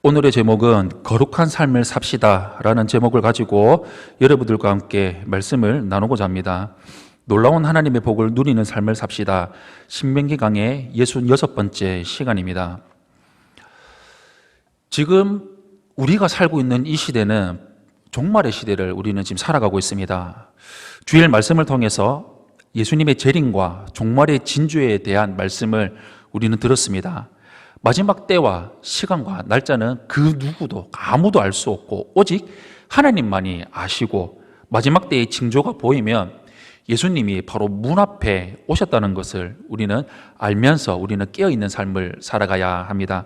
오늘의 제목은 거룩한 삶을 삽시다 라는 제목을 가지고 여러분들과 함께 말씀을 나누고자 합니다. 놀라운 하나님의 복을 누리는 삶을 삽시다. 신명기 강의 66번째 시간입니다. 지금 우리가 살고 있는 이 시대는 종말의 시대를 우리는 지금 살아가고 있습니다. 주일 말씀을 통해서 예수님의 재림과 종말의 진주에 대한 말씀을 우리는 들었습니다. 마지막 때와 시간과 날짜는 그 누구도 아무도 알 수 없고 오직 하나님만이 아시고 마지막 때의 징조가 보이면 예수님이 바로 문 앞에 오셨다는 것을 우리는 알면서 우리는 깨어있는 삶을 살아가야 합니다.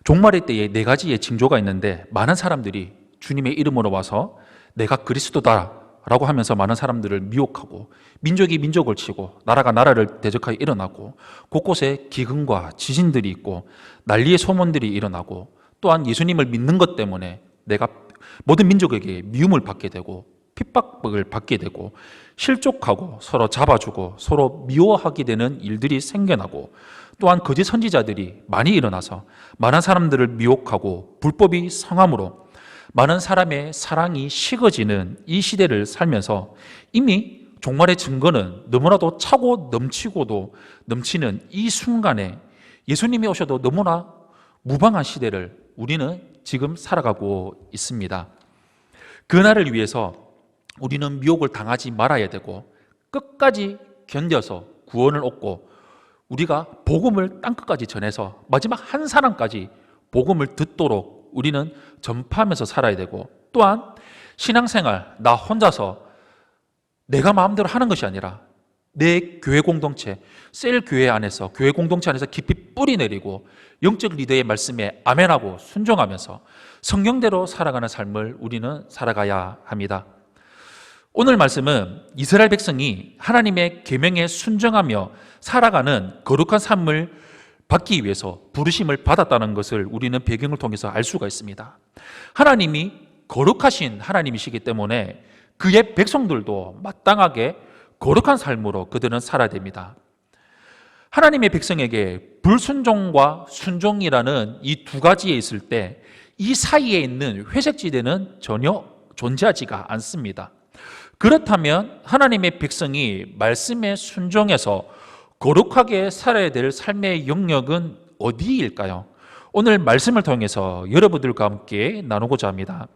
종말의 때에 네 가지의 징조가 있는데 많은 사람들이 주님의 이름으로 와서 내가 그리스도다 라고 하면서 많은 사람들을 미혹하고 민족이 민족을 치고 나라가 나라를 대적하여 일어나고 곳곳에 기근과 지진들이 있고 난리의 소문들이 일어나고 또한 예수님을 믿는 것 때문에 내가 모든 민족에게 미움을 받게 되고 핍박을 받게 되고 실족하고 서로 잡아주고 서로 미워하게 되는 일들이 생겨나고 또한 거짓 선지자들이 많이 일어나서 많은 사람들을 미혹하고 불법이 성함으로 많은 사람의 사랑이 식어지는 이 시대를 살면서 이미 종말의 증거는 너무나도 차고 넘치고도 넘치는 이 순간에 예수님이 오셔도 너무나 무방한 시대를 우리는 지금 살아가고 있습니다. 그날을 위해서 우리는 미혹을 당하지 말아야 되고 끝까지 견뎌서 구원을 얻고 우리가 복음을 땅끝까지 전해서 마지막 한 사람까지 복음을 듣도록 우리는 전파하면서 살아야 되고 또한 신앙생활 나 혼자서 내가 마음대로 하는 것이 아니라 내 교회 공동체, 셀 교회 안에서 교회 공동체 안에서 깊이 뿌리 내리고 영적 리더의 말씀에 아멘하고 순종하면서 성경대로 살아가는 삶을 우리는 살아가야 합니다. 오늘 말씀은 이스라엘 백성이 하나님의 계명에 순종하며 살아가는 거룩한 삶을 받기 위해서 부르심을 받았다는 것을 우리는 배경을 통해서 알 수가 있습니다. 하나님이 거룩하신 하나님이시기 때문에 그의 백성들도 마땅하게 거룩한 삶으로 그들은 살아야 됩니다. 하나님의 백성에게 불순종과 순종이라는 이 두 가지에 있을 때 이 사이에 있는 회색지대는 전혀 존재하지가 않습니다. 그렇다면 하나님의 백성이 말씀에 순종해서 거룩하게 살아야 될 삶의 영역은 어디일까요? 오늘 말씀을 통해서 여러분들과 함께 나누고자 합니다.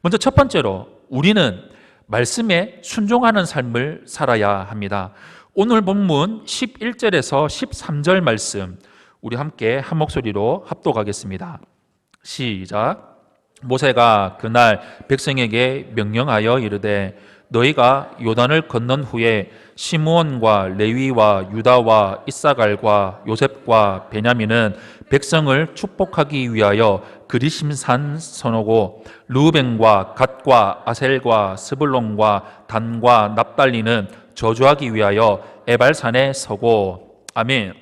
먼저 첫 번째로 우리는 말씀에 순종하는 삶을 살아야 합니다. 오늘 본문 11절에서 13절 말씀 우리 함께 한 목소리로 합독하겠습니다. 시작. 모세가 그날 백성에게 명령하여 이르되 너희가 요단을 건넌 후에 시므온과 레위와 유다와 이사갈과 요셉과 베냐민은 백성을 축복하기 위하여 그리심산 서노고 르우벤과 갓과 아셀과 스불론과 단과 납달리는 저주하기 위하여 에발산에 서고. 아멘.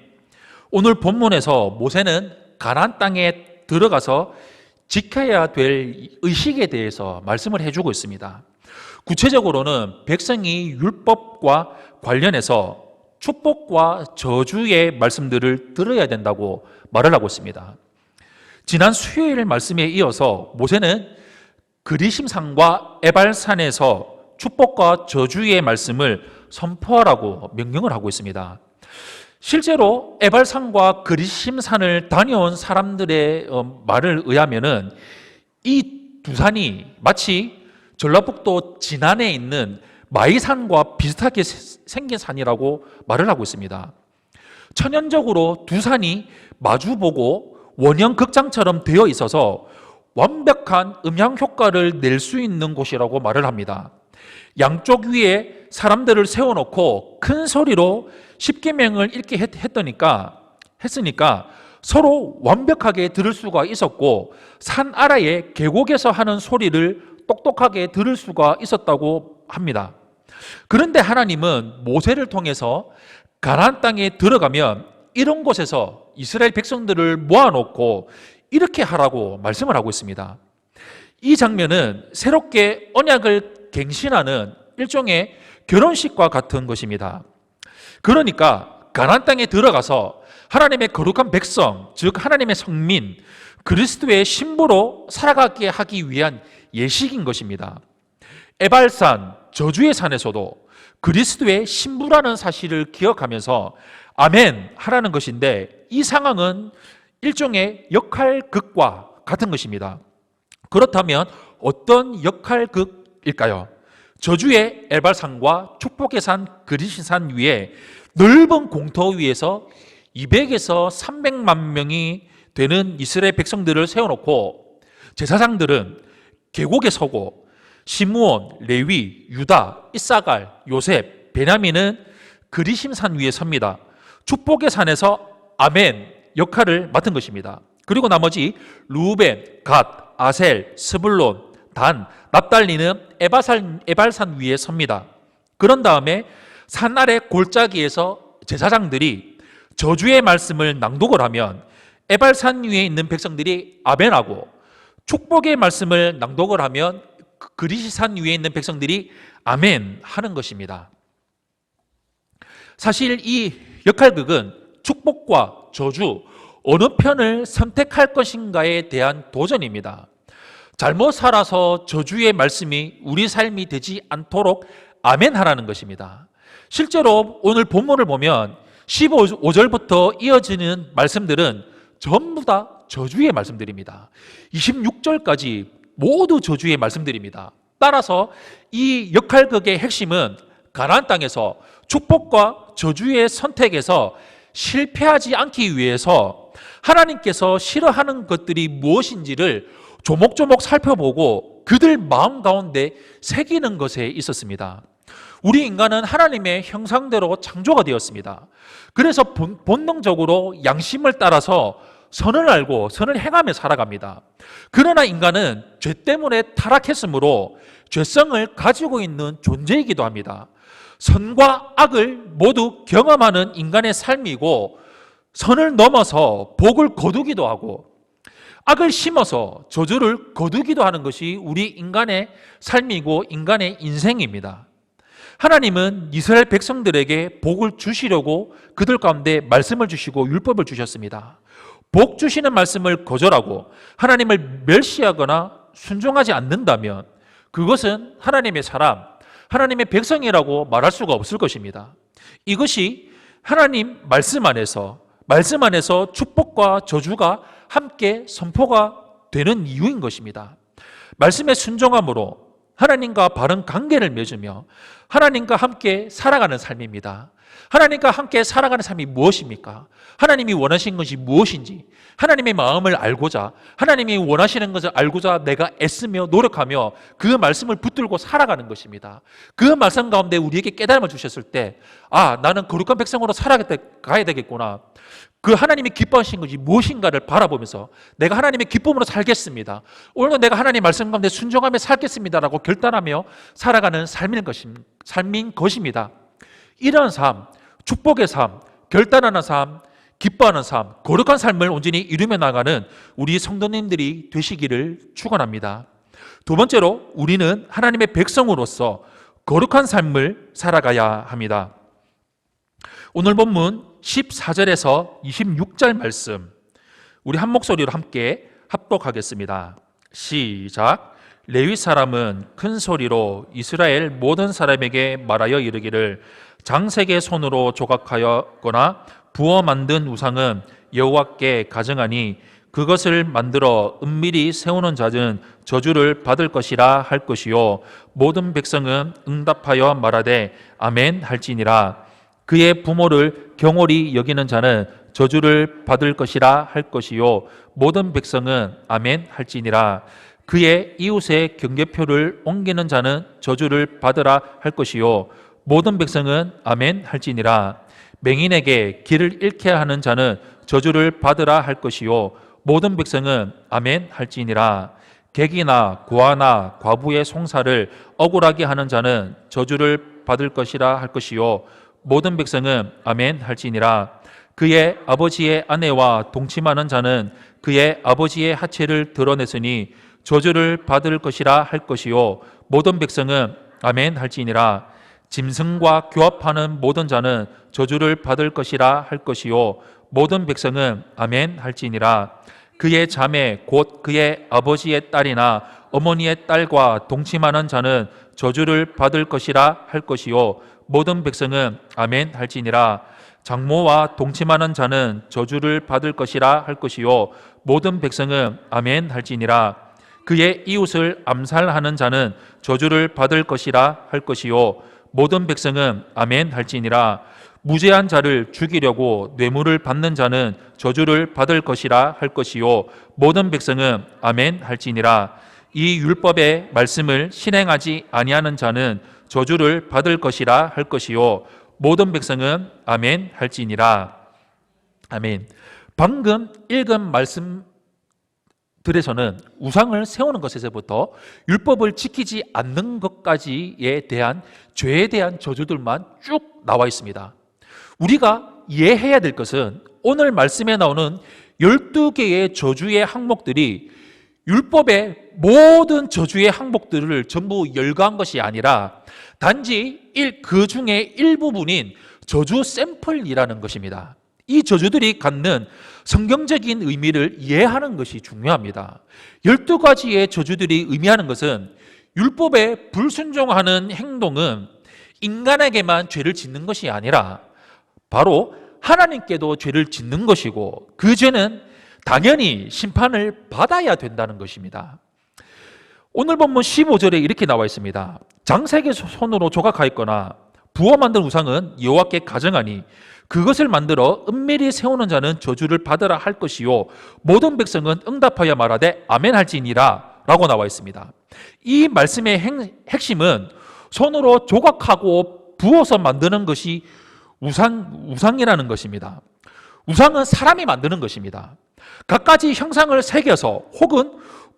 오늘 본문에서 모세는 가나안 땅에 들어가서 지켜야 될 의식에 대해서 말씀을 해주고 있습니다. 구체적으로는 백성이 율법과 관련해서 축복과 저주의 말씀들을 들어야 된다고 말을 하고 있습니다. 지난 수요일 말씀에 이어서 모세는 그리심산과 에발산에서 축복과 저주의 말씀을 선포하라고 명령을 하고 있습니다. 실제로 에발산과 그리심산을 다녀온 사람들의 말을 의하면은 이 두 산이 마치 전라북도 진안에 있는 마이산과 비슷하게 생긴 산이라고 말을 하고 있습니다. 천연적으로 두 산이 마주보고 원형 극장처럼 되어 있어서 완벽한 음향 효과를 낼 수 있는 곳이라고 말을 합니다. 양쪽 위에 사람들을 세워놓고 큰 소리로 십계명을 읽게 했으니까 서로 완벽하게 들을 수가 있었고 산 아래의 계곡에서 하는 소리를 똑똑하게 들을 수가 있었다고 합니다. 그런데 하나님은 모세를 통해서 가나안 땅에 들어가면 이런 곳에서 이스라엘 백성들을 모아놓고 이렇게 하라고 말씀을 하고 있습니다. 이 장면은 새롭게 언약을 갱신하는 일종의 결혼식과 같은 것입니다. 그러니까 가나안 땅에 들어가서 하나님의 거룩한 백성, 즉 하나님의 성민, 그리스도의 신부로 살아가게 하기 위한 예식인 것입니다. 에발산, 저주의 산에서도 그리스도의 신부라는 사실을 기억하면서 아멘 하라는 것인데, 이 상황은 일종의 역할극과 같은 것입니다. 그렇다면 어떤 역할극일까요? 저주의 에발산과 축복의 산 그리시산 위에 넓은 공터 위에서 200에서 300만 명이 되는 이스라엘 백성들을 세워놓고 제사장들은 계곡에 서고 시므온, 레위, 유다, 이사갈, 요셉, 베냐민은 그리심산 위에 섭니다. 축복의 산에서 아멘 역할을 맡은 것입니다. 그리고 나머지 루벤, 갓, 아셀, 스불론, 단, 납달리는 에발산 위에 섭니다. 그런 다음에 산 아래 골짜기에서 제사장들이 저주의 말씀을 낭독을 하면 에발산 위에 있는 백성들이 아멘하고, 축복의 말씀을 낭독을 하면 그리시산 위에 있는 백성들이 아멘 하는 것입니다. 사실 이 역할극은 축복과 저주 어느 편을 선택할 것인가에 대한 도전입니다. 잘못 살아서 저주의 말씀이 우리 삶이 되지 않도록 아멘 하라는 것입니다. 실제로 오늘 본문을 보면 15절부터 이어지는 말씀들은 전부 다 저주의 말씀들입니다. 26절까지 모두 저주의 말씀들입니다. 따라서 이 역할극의 핵심은 가나안 땅에서 축복과 저주의 선택에서 실패하지 않기 위해서 하나님께서 싫어하는 것들이 무엇인지를 조목조목 살펴보고 그들 마음 가운데 새기는 것에 있었습니다. 우리 인간은 하나님의 형상대로 창조가 되었습니다. 그래서 본능적으로 양심을 따라서 선을 알고 선을 행하며 살아갑니다. 그러나 인간은 죄 때문에 타락했으므로 죄성을 가지고 있는 존재이기도 합니다. 선과 악을 모두 경험하는 인간의 삶이고, 선을 넘어서 복을 거두기도 하고 악을 심어서 저주를 거두기도 하는 것이 우리 인간의 삶이고 인간의 인생입니다. 하나님은 이스라엘 백성들에게 복을 주시려고 그들 가운데 말씀을 주시고 율법을 주셨습니다. 복 주시는 말씀을 거절하고 하나님을 멸시하거나 순종하지 않는다면 그것은 하나님의 사람, 하나님의 백성이라고 말할 수가 없을 것입니다. 이것이 하나님 말씀 안에서 축복과 저주가 함께 선포가 되는 이유인 것입니다. 말씀에 순종함으로 하나님과 바른 관계를 맺으며 하나님과 함께 살아가는 삶입니다. 하나님과 함께 살아가는 삶이 무엇입니까? 하나님이 원하시는 것이 무엇인지, 하나님의 마음을 알고자, 하나님이 원하시는 것을 알고자 내가 애쓰며 노력하며 그 말씀을 붙들고 살아가는 것입니다. 그 말씀 가운데 우리에게 깨달음을 주셨을 때, 나는 거룩한 백성으로 살아가야 되겠구나. 그 하나님이 기뻐하신 것이 무엇인가를 바라보면서 내가 하나님의 기쁨으로 살겠습니다. 오늘도 내가 하나님 말씀 가운데 순종하며 살겠습니다라고 결단하며 살아가는 삶인 것입니다. 이런 삶, 축복의 삶, 결단하는 삶, 기뻐하는 삶, 거룩한 삶을 온전히 이루며 나가는 우리 성도님들이 되시기를 축원합니다. 두 번째로, 우리는 하나님의 백성으로서 거룩한 삶을 살아가야 합니다. 오늘 본문 14절에서 26절 말씀, 우리 한 목소리로 함께 합독하겠습니다. 시작. 레위 사람은 큰 소리로 이스라엘 모든 사람에게 말하여 이르기를, 장색의 손으로 조각하였거나 부어 만든 우상은 여호와께 가증하니 그것을 만들어 은밀히 세우는 자는 저주를 받을 것이라 할 것이요, 모든 백성은 응답하여 말하되 아멘 할지니라. 그의 부모를 경홀히 여기는 자는 저주를 받을 것이라 할 것이요, 모든 백성은 아멘 할지니라. 그의 이웃의 경계표를 옮기는 자는 저주를 받으라 할 것이요, 모든 백성은 아멘 할지니라. 맹인에게 길을 잃게 하는 자는 저주를 받으라 할 것이요, 모든 백성은 아멘 할지니라. 객이나 고아나 과부의 송사를 억울하게 하는 자는 저주를 받을 것이라 할 것이요, 모든 백성은 아멘 할지니라. 그의 아버지의 아내와 동침하는 자는 그의 아버지의 하체를 드러냈으니 저주를 받을 것이라 할 것이요, 모든 백성은 아멘 할지니라. 짐승과 교합하는 모든 자는 저주를 받을 것이라 할 것이요, 모든 백성은 아멘 할지니라. 그의 자매 곧 그의 아버지의 딸이나 어머니의 딸과 동침하는 자는 저주를 받을 것이라 할 것이요 모든 백성은 아멘 할지니라. 장모와 동침하는 자는 저주를 받을 것이라 할 것이요 모든 백성은 아멘 할지니라. 그의 이웃을 암살하는 자는 저주를 받을 것이라 할 것이요 모든 백성은 아멘 할지니라. 무죄한 자를 죽이려고 뇌물을 받는 자는 저주를 받을 것이라 할 것이요 모든 백성은 아멘 할지니라. 이 율법의 말씀을 실행하지 아니하는 자는 저주를 받을 것이라 할 것이요 모든 백성은 아멘 할지니라. 아멘. 방금 읽은 말씀들에서는 우상을 세우는 것에서부터 율법을 지키지 않는 것까지에 대한 죄에 대한 저주들만 쭉 나와 있습니다. 우리가 이해해야 될 것은 오늘 말씀에 나오는 12개의 저주의 항목들이 율법의 모든 저주의 항목들을 전부 열거한 것이 아니라 단지 그 중에 일부분인 저주 샘플이라는 것입니다. 이 저주들이 갖는 성경적인 의미를 이해하는 것이 중요합니다. 12가지의 저주들이 의미하는 것은 율법에 불순종하는 행동은 인간에게만 죄를 짓는 것이 아니라 바로 하나님께도 죄를 짓는 것이고 그 죄는 당연히 심판을 받아야 된다는 것입니다. 오늘 본문 15절에 이렇게 나와 있습니다. 장색의 손으로 조각하였거나 부어 만든 우상은 여호와께 가증하니 그것을 만들어 은밀히 세우는 자는 저주를 받으라 할 것이요 모든 백성은 응답하여 말하되 아멘 할지니라 라고 나와 있습니다. 이 말씀의 핵심은 손으로 조각하고 부어서 만드는 것이 우상이라는 것입니다. 우상은 사람이 만드는 것입니다. 갖가지 형상을 새겨서 혹은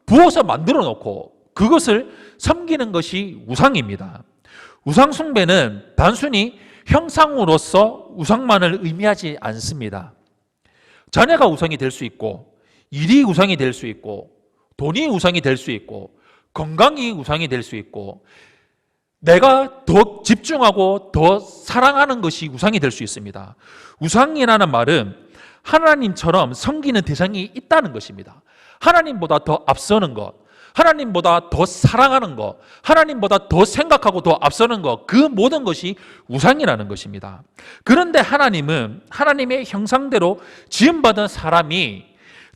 부어서 만들어 놓고 그것을 섬기는 것이 우상입니다. 우상 숭배는 단순히 형상으로서 우상만을 의미하지 않습니다. 자녀가 우상이 될 수 있고 일이 우상이 될 수 있고 돈이 우상이 될 수 있고 건강이 우상이 될 수 있고 내가 더 집중하고 더 사랑하는 것이 우상이 될 수 있습니다. 우상이라는 말은 하나님처럼 섬기는 대상이 있다는 것입니다. 하나님보다 더 앞서는 것, 하나님보다 더 사랑하는 것, 하나님보다 더 생각하고 더 앞서는 것, 그 모든 것이 우상이라는 것입니다. 그런데 하나님은 하나님의 형상대로 지음받은 사람이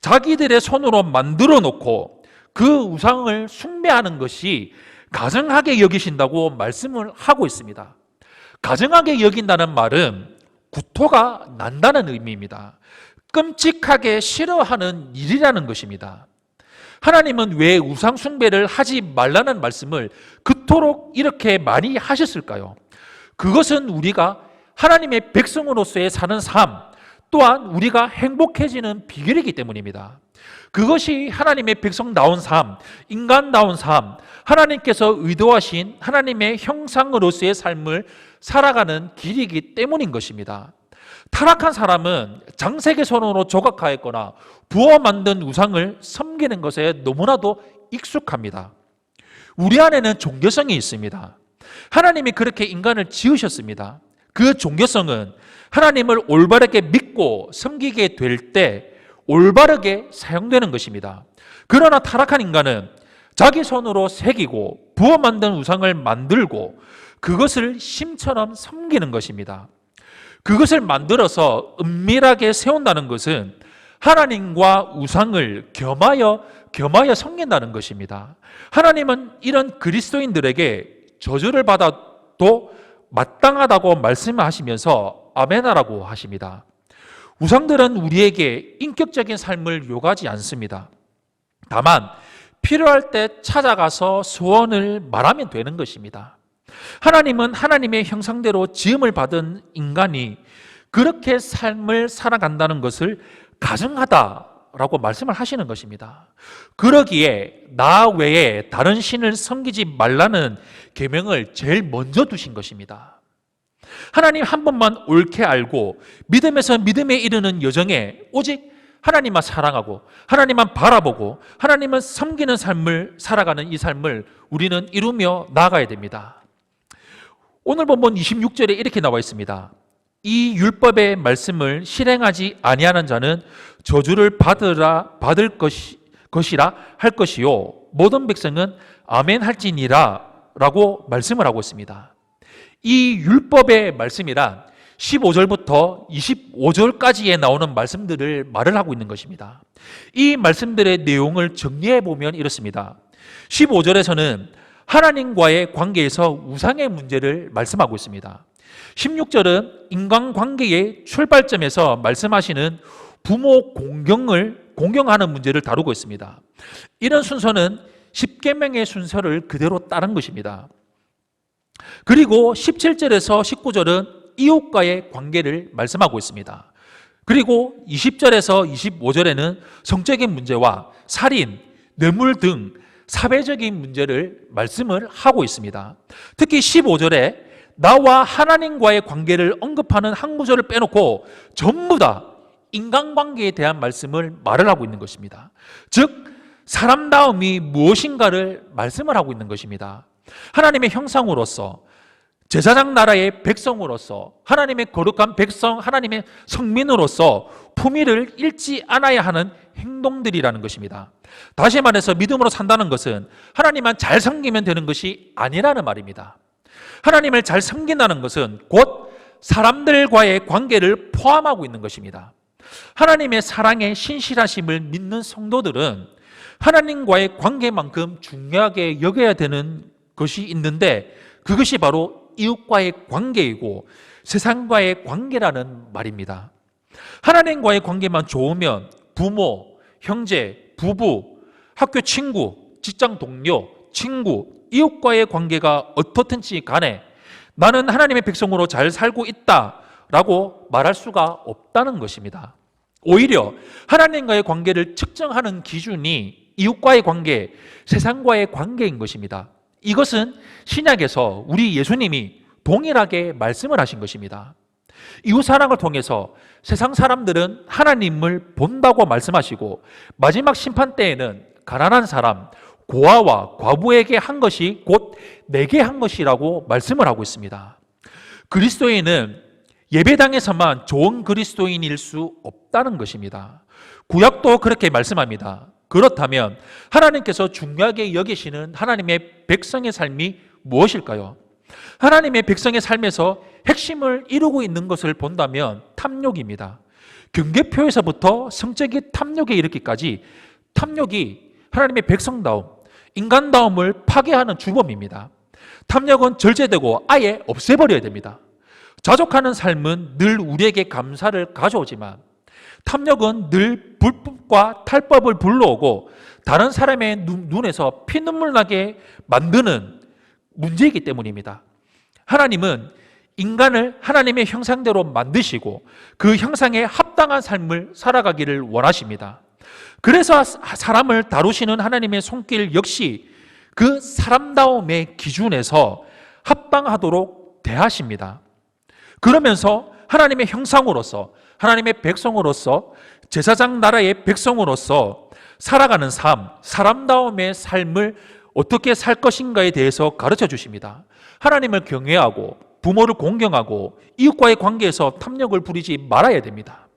자기들의 손으로 만들어 놓고 그 우상을 숭배하는 것이 가증하게 여기신다고 말씀을 하고 있습니다. 가증하게 여긴다는 말은 구토가 난다는 의미입니다. 끔찍하게 싫어하는 일이라는 것입니다. 하나님은 왜 우상 숭배를 하지 말라는 말씀을 그토록 이렇게 많이 하셨을까요? 그것은 우리가 하나님의 백성으로서의 사는 삶 또한 우리가 행복해지는 비결이기 때문입니다. 그것이 하나님의 백성다운 삶, 인간다운 삶, 하나님께서 의도하신 하나님의 형상으로서의 삶을 살아가는 길이기 때문인 것입니다. 타락한 사람은 장색의 손으로 조각하였거나 부어 만든 우상을 섬기는 것에 너무나도 익숙합니다. 우리 안에는 종교성이 있습니다. 하나님이 그렇게 인간을 지으셨습니다. 그 종교성은 하나님을 올바르게 믿고 섬기게 될 때 올바르게 사용되는 것입니다. 그러나 타락한 인간은 자기 손으로 새기고 부어 만든 우상을 만들고 그것을 신처럼 섬기는 것입니다. 그것을 만들어서 은밀하게 세운다는 것은 하나님과 우상을 겸하여 섬긴다는 것입니다. 하나님은 이런 그리스도인들에게 저주를 받아도 마땅하다고 말씀하시면서 아멘하라고 하십니다. 우상들은 우리에게 인격적인 삶을 요구하지 않습니다. 다만 필요할 때 찾아가서 소원을 말하면 되는 것입니다. 하나님은 하나님의 형상대로 지음을 받은 인간이 그렇게 삶을 살아간다는 것을 가증하다라고 말씀을 하시는 것입니다. 그러기에 나 외에 다른 신을 섬기지 말라는 계명을 제일 먼저 두신 것입니다. 하나님 한 번만 옳게 알고 믿음에서 믿음에 이르는 여정에 오직 하나님만 사랑하고 하나님만 바라보고 하나님을 섬기는 삶을 살아가는 이 삶을 우리는 이루며 나아가야 됩니다. 오늘 본문 26절에 이렇게 나와 있습니다. 이 율법의 말씀을 실행하지 아니하는 자는 저주를 받을 것이라 할 것이요 모든 백성은 아멘 할지니라 라고 말씀을 하고 있습니다. 이 율법의 말씀이란 15절부터 25절까지에 나오는 말씀들을 말을 하고 있는 것입니다. 이 말씀들의 내용을 정리해 보면 이렇습니다. 15절에서는 하나님과의 관계에서 우상의 문제를 말씀하고 있습니다. 16절은 인간관계의 출발점에서 말씀하시는 부모 공경하는 문제를 다루고 있습니다. 이런 순서는 십계명의 순서를 그대로 따른 것입니다. 그리고 17절에서 19절은 이웃과의 관계를 말씀하고 있습니다. 그리고 20절에서 25절에는 성적인 문제와 살인, 뇌물 등 사회적인 문제를 말씀을 하고 있습니다. 특히 15절에 나와 하나님과의 관계를 언급하는 한 구절을 빼놓고 전부 다 인간관계에 대한 말씀을 말을 하고 있는 것입니다. 즉 사람다움이 무엇인가를 말씀을 하고 있는 것입니다. 하나님의 형상으로서 제사장 나라의 백성으로서 하나님의 거룩한 백성, 하나님의 성민으로서 품위를 잃지 않아야 하는 행동들이라는 것입니다. 다시 말해서 믿음으로 산다는 것은 하나님만 잘 섬기면 되는 것이 아니라는 말입니다. 하나님을 잘 섬긴다는 것은 곧 사람들과의 관계를 포함하고 있는 것입니다. 하나님의 사랑의 신실하심을 믿는 성도들은 하나님과의 관계만큼 중요하게 여겨야 되는 것이 있는데 그것이 바로 이웃과의 관계이고 세상과의 관계라는 말입니다. 하나님과의 관계만 좋으면 부모, 형제, 부부, 학교 친구, 직장 동료, 친구, 이웃과의 관계가 어떻든지 간에 나는 하나님의 백성으로 잘 살고 있다라고 말할 수가 없다는 것입니다. 오히려 하나님과의 관계를 측정하는 기준이 이웃과의 관계, 세상과의 관계인 것입니다. 이것은 신약에서 우리 예수님이 동일하게 말씀을 하신 것입니다. 이웃사랑을 통해서 세상 사람들은 하나님을 본다고 말씀하시고 마지막 심판 때에는 가난한 사람, 고아와 과부에게 한 것이 곧 내게 한 것이라고 말씀을 하고 있습니다. 그리스도인은 예배당에서만 좋은 그리스도인일 수 없다는 것입니다. 구약도 그렇게 말씀합니다. 그렇다면 하나님께서 중요하게 여기시는 하나님의 백성의 삶이 무엇일까요? 하나님의 백성의 삶에서 핵심을 이루고 있는 것을 본다면 탐욕입니다. 경계표에서부터 성적인 탐욕에 이르기까지 탐욕이 하나님의 백성다움, 인간다움을 파괴하는 주범입니다. 탐욕은 절제되고 아예 없애버려야 됩니다. 자족하는 삶은 늘 우리에게 감사를 가져오지만 탐욕은 늘 불법과 탈법을 불러오고 다른 사람의 눈에서 피눈물 나게 만드는 문제이기 때문입니다. 하나님은 인간을 하나님의 형상대로 만드시고 그 형상에 합당한 삶을 살아가기를 원하십니다. 그래서 사람을 다루시는 하나님의 손길 역시 그 사람다움의 기준에서 합당하도록 대하십니다. 그러면서 하나님의 형상으로서 하나님의 백성으로서 제사장 나라의 백성으로서 살아가는 삶, 사람다움의 삶을 어떻게 살 것인가에 대해서 가르쳐 주십니다. 하나님을 경외하고 부모를 공경하고 이웃과의 관계에서 탐욕을 부리지 말아야 됩니다.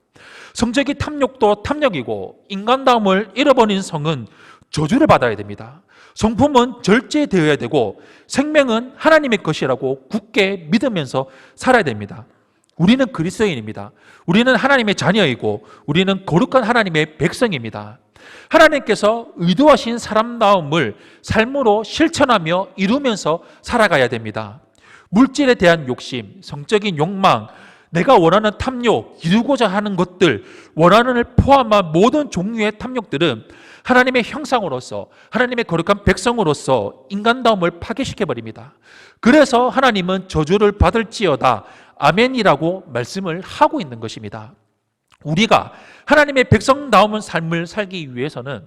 성적인 탐욕도 탐욕이고 인간다움을 잃어버린 성은 저주를 받아야 됩니다. 성품은 절제되어야 되고 생명은 하나님의 것이라고 굳게 믿으면서 살아야 됩니다. 우리는 그리스도인입니다. 우리는 하나님의 자녀이고 우리는 거룩한 하나님의 백성입니다. 하나님께서 의도하신 사람다움을 삶으로 실천하며 이루면서 살아가야 됩니다. 물질에 대한 욕심, 성적인 욕망, 내가 원하는 탐욕, 이루고자 하는 것들, 원하는을 포함한 모든 종류의 탐욕들은 하나님의 형상으로서 하나님의 거룩한 백성으로서 인간다움을 파괴시켜버립니다. 그래서 하나님은 저주를 받을지어다 아멘이라고 말씀을 하고 있는 것입니다. 우리가 하나님의 백성다운 삶을 살기 위해서는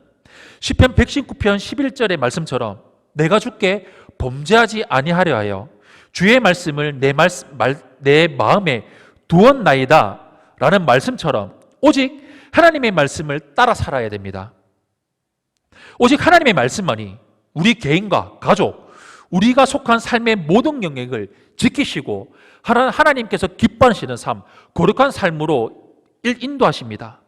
시편 119편 11절의 말씀처럼 내가 주께 범죄하지 아니하려 하여 주의 말씀을 내 마음에 두었나이다 라는 말씀처럼 오직 하나님의 말씀을 따라 살아야 됩니다. 오직 하나님의 말씀만이 우리 개인과 가족, 우리가 속한 삶의 모든 영역을 지키시고 하나님께서 기뻐하시는 삶, 거룩한 삶으로 인도하십니다.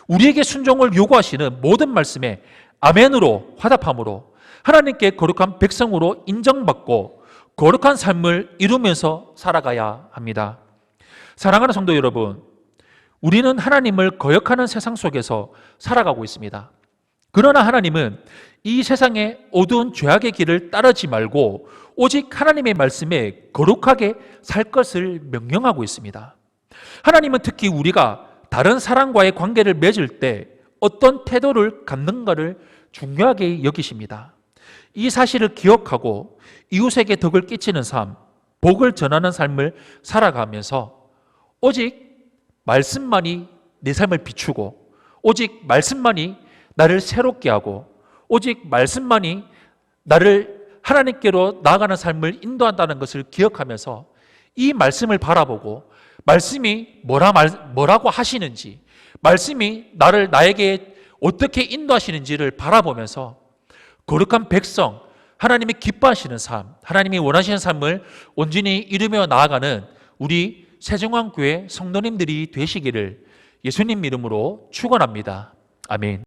우리에게 순종을 요구하시는 모든 말씀에 아멘으로 화답함으로 하나님께 거룩한 백성으로 인정받고 거룩한 삶을 이루면서 살아가야 합니다. 사랑하는 성도 여러분, 우리는 하나님을 거역하는 세상 속에서 살아가고 있습니다. 그러나 하나님은 이 세상의 어두운 죄악의 길을 따르지 말고 오직 하나님의 말씀에 거룩하게 살 것을 명령하고 있습니다. 하나님은 특히 우리가 다른 사람과의 관계를 맺을 때 어떤 태도를 갖는가를 중요하게 여기십니다. 이 사실을 기억하고 이웃에게 덕을 끼치는 삶, 복을 전하는 삶을 살아가면서 오직 말씀만이 내 삶을 비추고 오직 말씀만이 나를 새롭게 하고 오직 말씀만이 나를 하나님께로 나아가는 삶을 인도한다는 것을 기억하면서 이 말씀을 바라보고 말씀이 뭐라고 하시는지, 말씀이 나에게 어떻게 인도하시는지를 바라보면서 거룩한 백성, 하나님이 기뻐하시는 삶, 하나님이 원하시는 삶을 온전히 이루며 나아가는 우리 세종왕교회 성도님들이 되시기를 예수님 이름으로 축원합니다. 아멘.